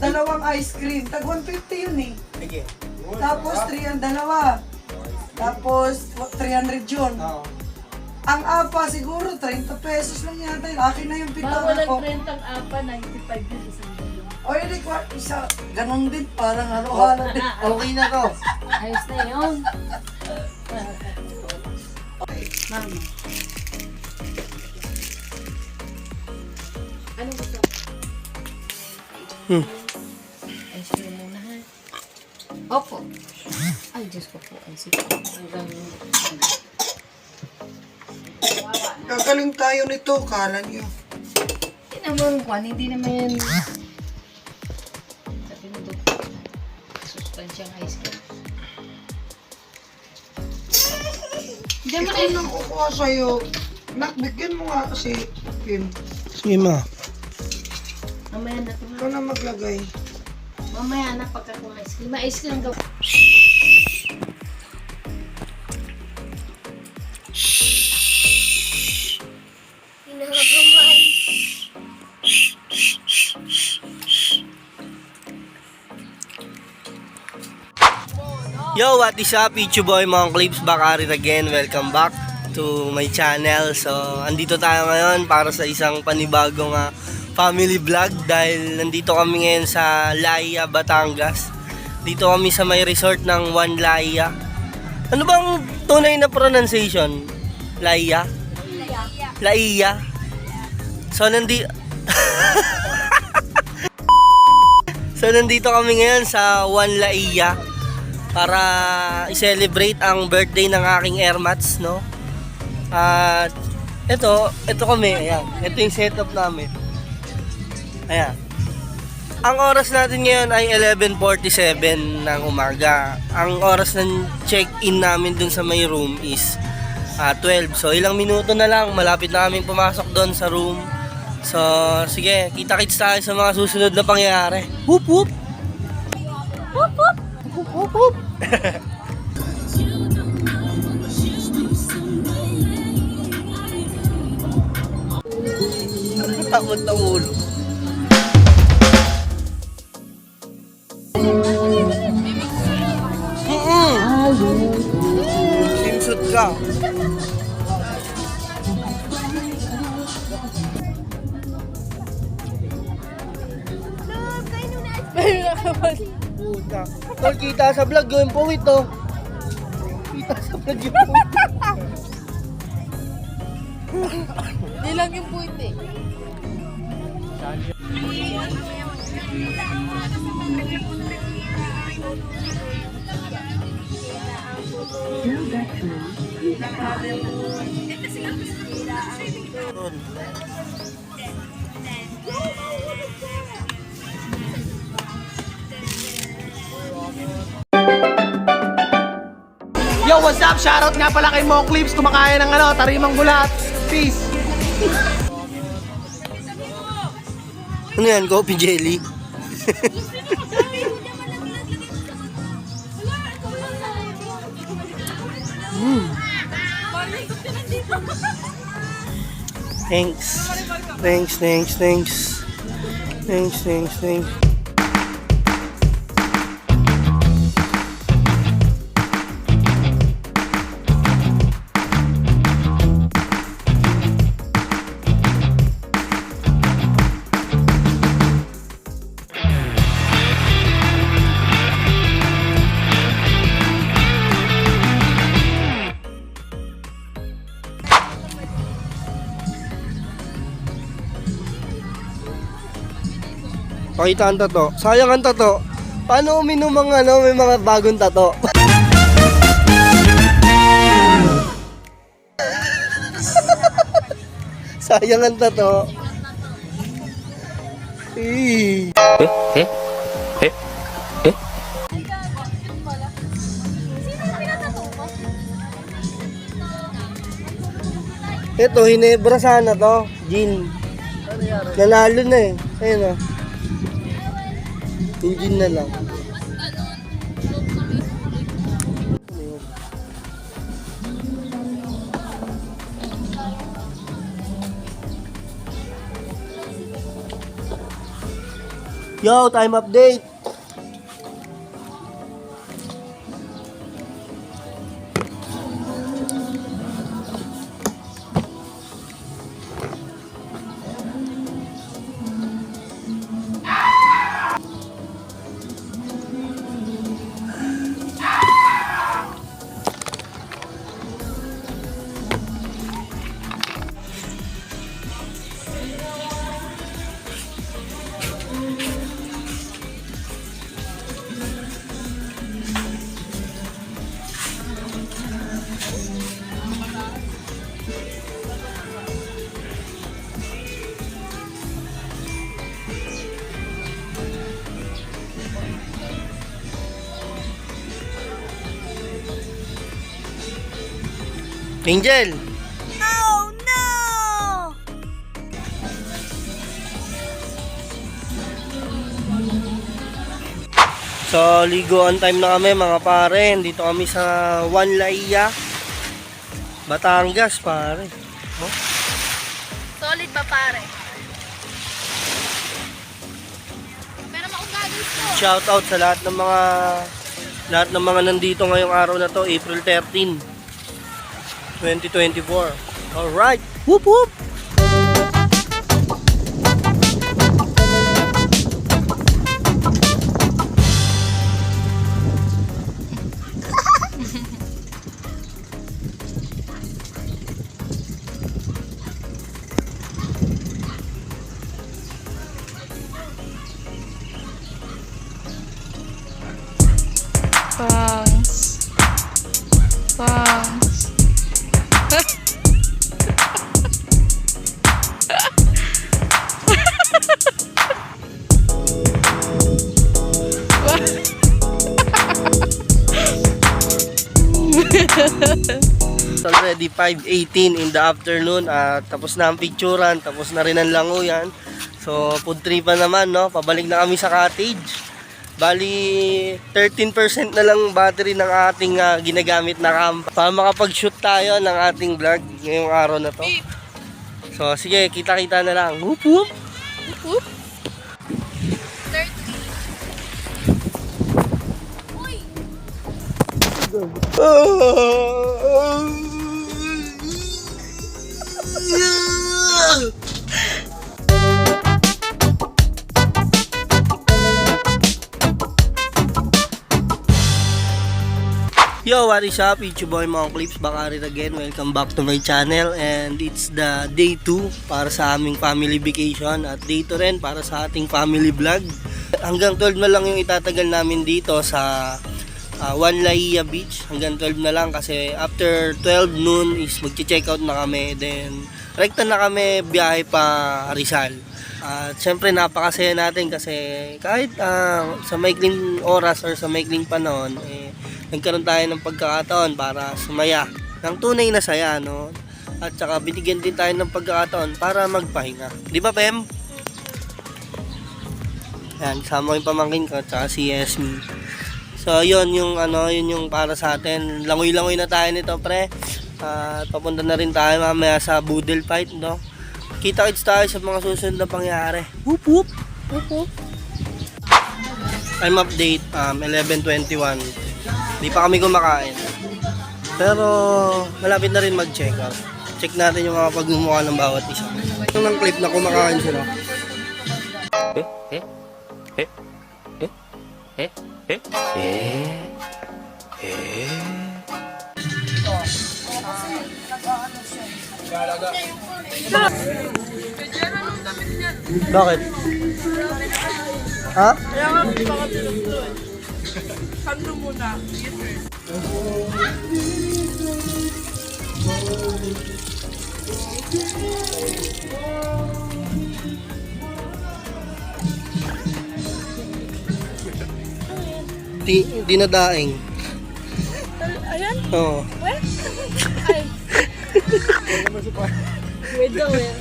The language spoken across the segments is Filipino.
dalawang ice cream. Tag 150 yun eh. Sige. Tapos 3 ang dalawa. Tapos 300 yun. Oo. Ang apa siguro 30 pesos lang yata yun. Akin na yung pito Bawal na ko. ang rentang apa, 95 yun isang bilyon. O yun, isa, ganun din. Parang halo-halo din. Okay na to. Ayos na yun. Mama. Ano gusto? Ayos na muna ha. Opo. Ay, Diyos ko po. Ay, sige. Hanggang... Gagaling tayo nito, kala niyo. Hindi naman, Juan. Hindi naman yan. Sabi mo doon. Sustansyang ice cream. Hindi mo na Ikaw yun. nang kukuha sa'yo. Nak, bigyan mo nga kasi Kim. Sige ma. Mamaya na ito. Ikaw na maglagay. Mamaya na pagkakuha ice cream. Ma-ice cream gawa. Yo, what is up? It's your boy Mong Clips back at it again. Welcome back to my channel. So, andito tayo ngayon para sa isang panibagong family vlog dahil nandito kami ngayon sa Laia, Batangas. Dito kami sa may resort ng One Laia. Ano bang tunay na pronunciation? Laia? Laia. So, nandito kami ngayon sa One Laia para i-celebrate ang birthday ng aking airmats, no? At ito kami, ayan. Ito yung setup namin. Ayan. Ang oras natin ngayon ay 11:47 ng umaga. Ang oras ng check-in namin dun sa may room is 12. So ilang minuto na lang, malapit na kaming pumasok doon sa room. So sige, kita-kits tayo sa mga susunod na pangyayari. Whoop whoop! Whoop whoop! Whoop whoop! Takot na ulo. Swimsuit ka. Puta. Tol, kita sa vlog yung puwit to. Kita sa vlog yung puwit. Hindi lang yung puwit eh. Yo, what's up? Shoutout nga pala kay Mo Clips, kumakain ng tarimang bulat. Peace! Ano yan? Coffee jelly? Thanks. Pakita ang tato. Sayang ang tato. Paano uminom ang may mga bagong tato? Sayang ang tato. Ito, Hinebra sana to. Gin. Nanalo na eh. Ayun o. Yung gin na lang. Yo, time update! Angel! Oh no! So, ligoan time na kami mga pare. Dito kami sa One Laia, Batangas, pare. Oh. Solid ba pare? Pero maunggagis ko. Shout out sa lahat ng mga nandito ngayong araw na to, April 13, 2024. Alright! Whoop whoop! Pangs. Pangs. It's already 5:18 in the afternoon at tapos na ang picturean, tapos na rin ang languyan. So, food tripan naman, no? Pabalik na kami sa cottage. Bali, 13% na lang battery ng ating ginagamit na cam para makapag-shoot tayo ng ating vlog ngayong araw na to. So, sige, kita-kita na lang. Whoop whoop! Whoop. 30. Uy! Yo, what is up? It's your boy Monk Clips, back at it again. Welcome back to my channel, and it's the day 2 para sa aming family vacation at day 2 rin para sa ating family vlog. Hanggang 12 na lang yung itatagal namin dito sa One Laia Beach. Hanggang 12 na lang kasi after 12 noon is magche-check out na kami. Then rekta na kami biyahe pa Rizal. At syempre napakasaya natin kasi kahit sa maikling oras or sa maikling panahon nagkaroon tayo ng pagkakataon para sumaya ng tunay na saya, no? At saka binigyan din tayo ng pagkakataon para magpahinga. Di ba, Pem? Yan, kasama ko yung pamangkin ko at saka si Esme. So, yun yung para sa atin. Langoy-langoy na tayo nito, pre. At papunta na rin tayo mamaya sa Boodle Fight, no? Kita-kits tayo sa mga susunod na pangyari. Whoop whoop! Whoop whoop! Time update, 11:21. Di pa kami kumakain. Pero malapit na rin mag-check out. Check natin yung mga pagmumukha ng bawat isa. Ito ng clip na kumakain sila. Bakit? Ha? Sando muna. Dinadaing. Ayan? Oo. Ay. Wait daw eh.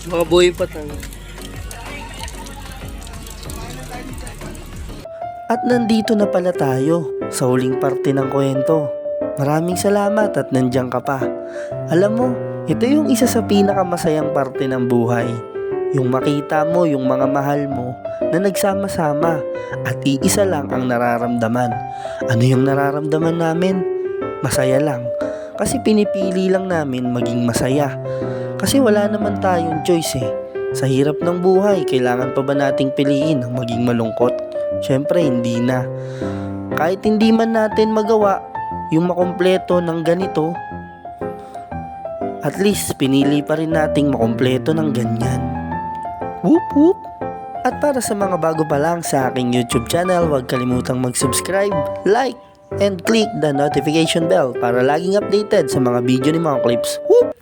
Mga boy pa tayo. At nandito na pala tayo sa huling parte ng kwento. Maraming salamat at nandiyan ka pa. Alam mo, ito yung isa sa pinakamasayang parte ng buhay. Yung makita mo yung mga mahal mo na nagsama-sama at iisa lang ang nararamdaman. Ano yung nararamdaman namin? Masaya lang. Kasi pinipili lang namin maging masaya. Kasi wala naman tayong choice eh. Sa hirap ng buhay, kailangan pa ba nating piliin ang maging malungkot? Syempre hindi na. Kahit hindi man natin magawa yung makumpleto ng ganito, at least pinili pa rin nating makumpleto ng ganyan. Whoop whoop! At para sa mga bago pa lang sa aking YouTube channel, huwag kalimutang mag-subscribe, like, and click the notification bell para laging updated sa mga video ni mga clips. Whoop!